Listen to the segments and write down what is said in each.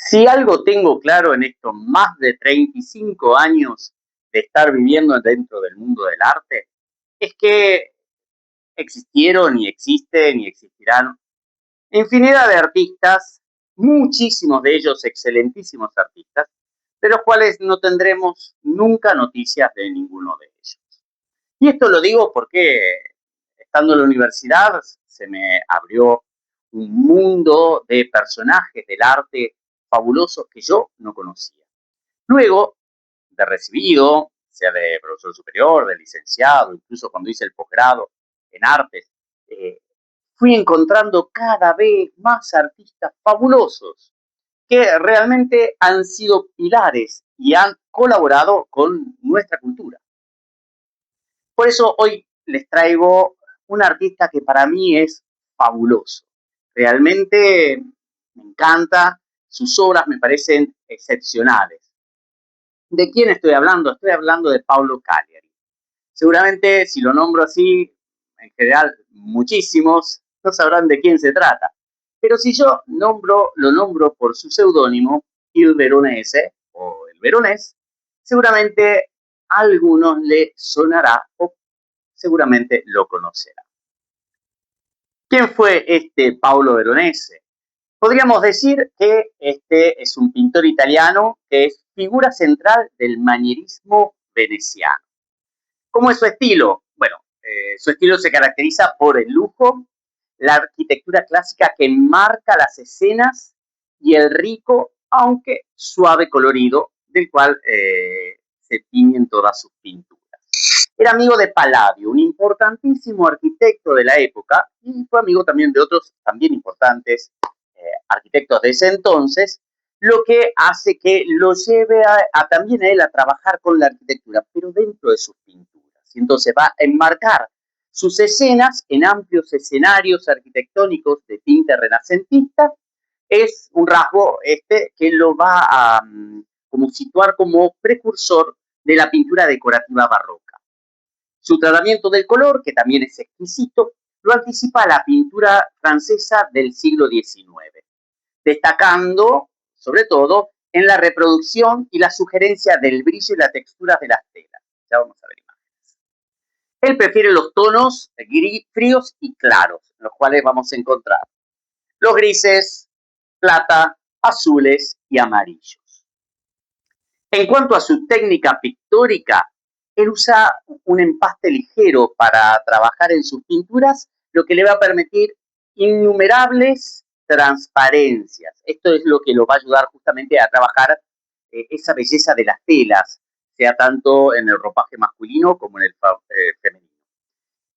Si algo tengo claro en estos más de 35 años de estar viviendo dentro del mundo del arte, es que existieron y existen y existirán infinidad de artistas, muchísimos de ellos excelentísimos artistas, de los cuales no tendremos nunca noticias de ninguno de ellos. Y esto lo digo porque estando en la universidad se me abrió un mundo de personajes del arte fabulosos que yo no conocía. Luego de recibido, sea de profesor superior, de licenciado, incluso cuando hice el posgrado en artes, eh, fui encontrando cada vez más artistas fabulosos que realmente han sido pilares y han colaborado con nuestra cultura. Por eso hoy les traigo un artista que para mí es fabuloso. Realmente me encanta, sus obras me parecen excepcionales. ¿De quién estoy hablando? Estoy hablando de Paulo Cagliari. Seguramente si lo nombro así, en general muchísimos no sabrán de quién se trata. Pero si yo lo nombro por su seudónimo, Il Veronese o el Veronés, seguramente a algunos le sonará o seguramente lo conocerá. ¿Quién fue este Paolo Veronese? Podríamos decir que este es un pintor italiano que es figura central del manierismo veneciano. ¿Cómo es su estilo? Bueno, su estilo se caracteriza por el lujo, la arquitectura clásica que marca las escenas y el rico, aunque suave colorido, del cual se tiñen todas sus pinturas. Era amigo de Palladio, un importantísimo arquitecto de la época, y fue amigo también de otros también importantes arquitectos de ese entonces, lo que hace que lo lleve también a él a trabajar con la arquitectura, pero dentro de sus pinturas. Y entonces va a enmarcar sus escenas en amplios escenarios arquitectónicos de tinte renacentista. Es un rasgo que lo va a como situar como precursor de la pintura decorativa barroca. Su tratamiento del color, que también es exquisito, lo anticipa a la pintura francesa del siglo XIX, destacando, sobre todo, en la reproducción y la sugerencia del brillo y la textura de las telas. Ya vamos a ver imágenes. Él prefiere los tonos fríos y claros, en los cuales vamos a encontrar los grises, plata, azules y amarillos. En cuanto a su técnica pictórica, él usa un empaste ligero para trabajar en sus pinturas, lo que le va a permitir innumerables transparencias. Esto es lo que lo va a ayudar justamente a trabajar esa belleza de las telas, sea tanto en el ropaje masculino como en el femenino.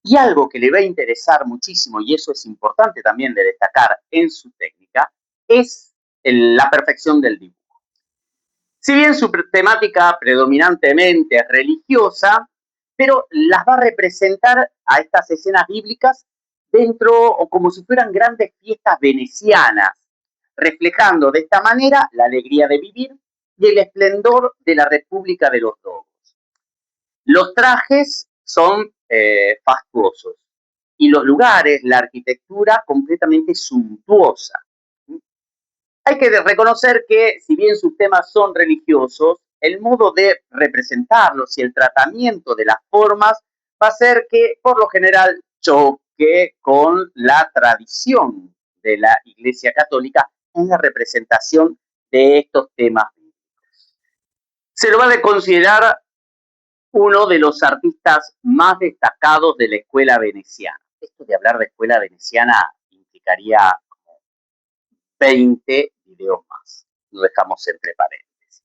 Y algo que le va a interesar muchísimo, y eso es importante también de destacar en su técnica, es la perfección del dibujo. Si bien su temática predominantemente es religiosa, pero las va a representar a estas escenas bíblicas dentro o como si fueran grandes fiestas venecianas, reflejando de esta manera la alegría de vivir y el esplendor de la República de los Dogos. Los trajes son fastuosos y los lugares, la arquitectura completamente suntuosa. Hay que reconocer que, si bien sus temas son religiosos, el modo de representarlos y el tratamiento de las formas va a ser que, por lo general, choque con la tradición de la Iglesia Católica en la representación de estos temas. Se lo va a considerar uno de los artistas más destacados de la escuela veneciana. Esto de hablar de escuela veneciana implicaría 20 videos más. Lo dejamos entre paréntesis.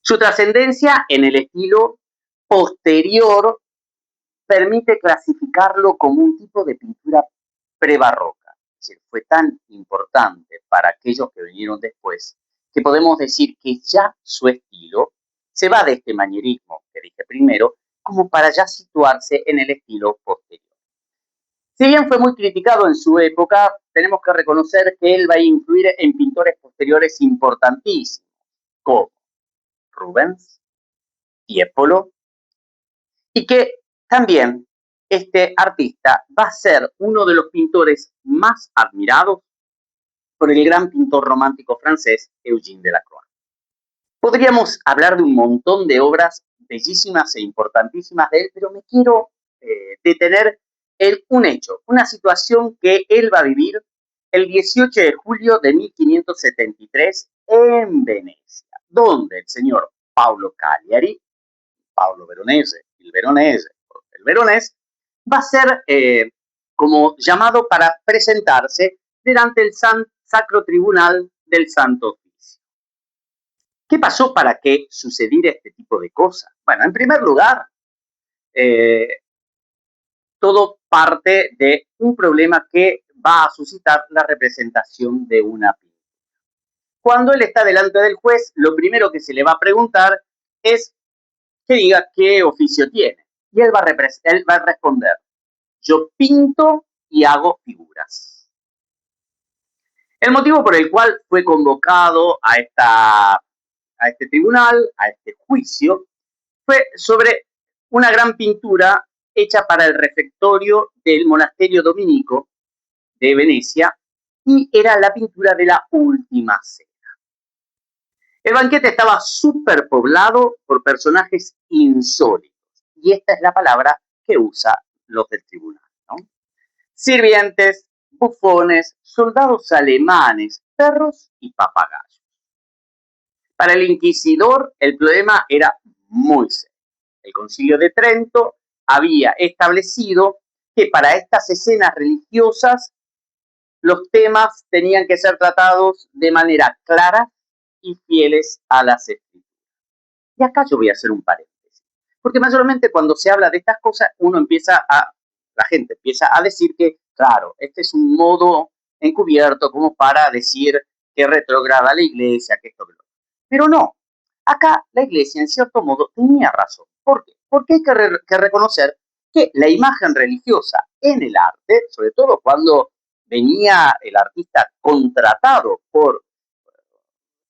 Su trascendencia en el estilo posterior permite clasificarlo como un tipo de pintura prebarroca. Es decir, fue tan importante para aquellos que vinieron después que podemos decir que ya su estilo se va de este manierismo que dije primero, como para ya situarse en el estilo posterior. Si bien fue muy criticado en su época, tenemos que reconocer que él va a influir en pintores posteriores importantísimos, como Rubens, Tiepolo, y que también este artista va a ser uno de los pintores más admirados por el gran pintor romántico francés Eugène Delacroix. Podríamos hablar de un montón de obras bellísimas e importantísimas de él, pero me quiero detener en un hecho, una situación que él va a vivir el 18 de julio de 1573 en Venecia, donde el señor Paolo Cagliari, Paolo Veronese, el Veronés, va a ser como llamado para presentarse delante del Sacro Tribunal del Santo Oficio. ¿Qué pasó para que sucediera este tipo de cosas? Bueno, en primer lugar, eh, todo parte de un problema que va a suscitar la representación de una pintura. Cuando él está delante del juez, lo primero que se le va a preguntar es que diga qué oficio tiene. Y él va a responder, yo pinto y hago figuras. El motivo por el cual fue convocado a este tribunal, a este juicio, fue sobre una gran pintura hecha para el refectorio del monasterio dominico de Venecia y era la pintura de la Última Cena. El banquete estaba superpoblado por personajes insólitos y esta es la palabra que usa los del tribunal, ¿no? Sirvientes, bufones, soldados alemanes, perros y papagayos. Para el inquisidor el problema era muy serio. El Concilio de Trento había establecido que para estas escenas religiosas los temas tenían que ser tratados de manera clara y fieles a las escrituras. Y acá yo voy a hacer un paréntesis, porque mayormente cuando se habla de estas cosas la gente empieza a decir que, claro, este es un modo encubierto como para decir que retrograda la iglesia, que esto, que lo otro. Pero no, acá la iglesia en cierto modo tenía razón. ¿Por qué? Porque hay que reconocer que la imagen religiosa en el arte, sobre todo cuando venía el artista contratado por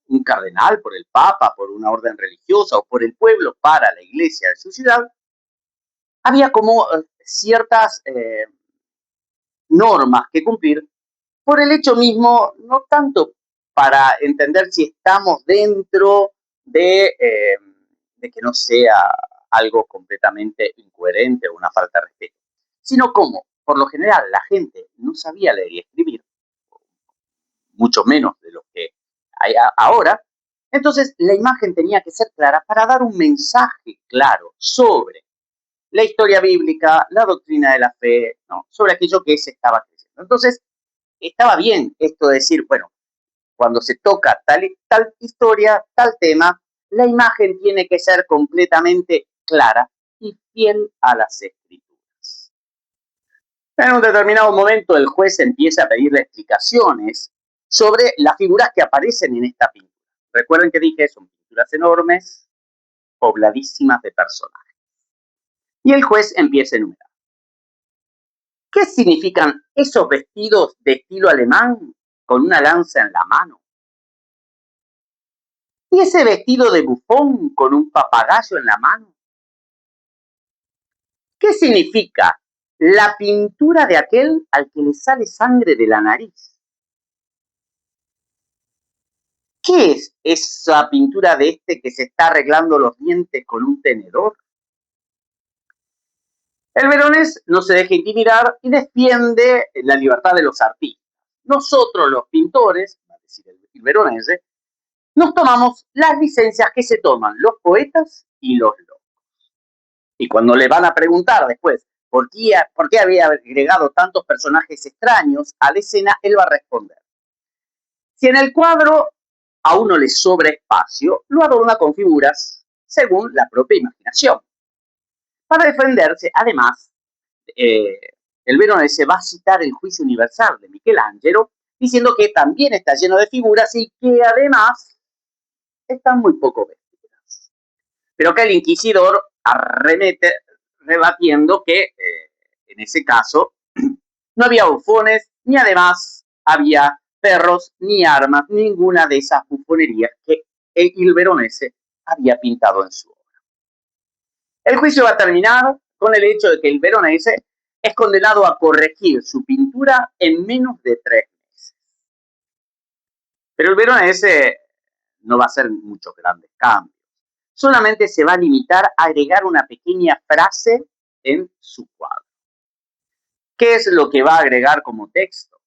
un cardenal, por el papa, por una orden religiosa o por el pueblo para la iglesia de su ciudad, había como ciertas normas que cumplir por el hecho mismo, no tanto para entender si estamos dentro de que no sea algo completamente incoherente o una falta de respeto, sino como, por lo general, la gente no sabía leer y escribir, mucho menos de lo que hay ahora, entonces la imagen tenía que ser clara para dar un mensaje claro sobre la historia bíblica, la doctrina de la fe, ¿no? Sobre aquello que se estaba creciendo. Entonces, estaba bien esto de decir, bueno, cuando se toca tal historia, tal tema, la imagen tiene que ser completamente clara y fiel a las escrituras. En un determinado momento el juez empieza a pedirle explicaciones sobre las figuras que aparecen en esta pintura. Recuerden que dije, son pinturas enormes, pobladísimas de personajes. Y el juez empieza a enumerar. ¿Qué significan esos vestidos de estilo alemán con una lanza en la mano? ¿Y ese vestido de bufón con un papagayo en la mano? ¿Qué significa la pintura de aquel al que le sale sangre de la nariz? ¿Qué es esa pintura de este que se está arreglando los dientes con un tenedor? El Veronés no se deja intimidar y defiende la libertad de los artistas. Nosotros, los pintores, va a decir el Veronese, nos tomamos las licencias que se toman los poetas y los locos. Y cuando le van a preguntar después por qué había agregado tantos personajes extraños a la escena, él va a responder. Si en el cuadro a uno le sobra espacio, lo adorna con figuras según la propia imaginación. Para defenderse, además, el Veronese va a citar el Juicio Universal de Michelangelo, diciendo que también está lleno de figuras y que además están muy poco vestidas. Pero que el inquisidor arremete rebatiendo que en ese caso no había bufones, ni además había perros, ni armas, ninguna de esas bufonerías que el Veronese había pintado en su obra. El juicio va a terminar con el hecho de que el Veronese es condenado a corregir su pintura en menos de 3 meses. Pero el veronese no va a hacer muchos grandes cambios. Solamente se va a limitar a agregar una pequeña frase en su cuadro. ¿Qué es lo que va a agregar como texto?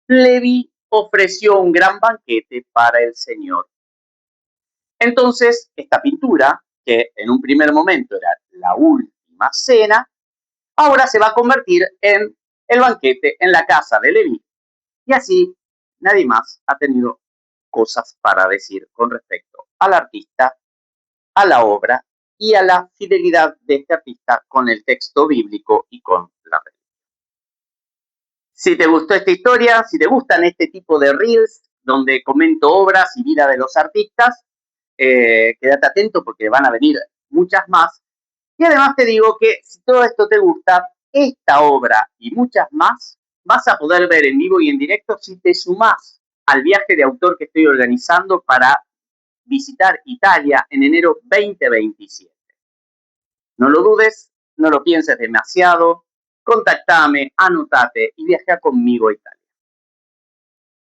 Levi ofreció un gran banquete para el Señor. Entonces, esta pintura, que en un primer momento era la última cena, ahora se va a convertir en el banquete en la casa de Leví. Y así nadie más ha tenido cosas para decir con respecto al artista, a la obra y a la fidelidad de este artista con el texto bíblico y con la religión. Si te gustó esta historia, si te gustan este tipo de reels donde comento obras y vida de los artistas, quédate atento porque van a venir muchas más. Y además te digo que si todo esto te gusta, esta obra y muchas más vas a poder ver en vivo y en directo si te sumás al viaje de autor que estoy organizando para visitar Italia en enero 2027. No lo dudes, no lo pienses demasiado, contactame, anotate y viaja conmigo a Italia.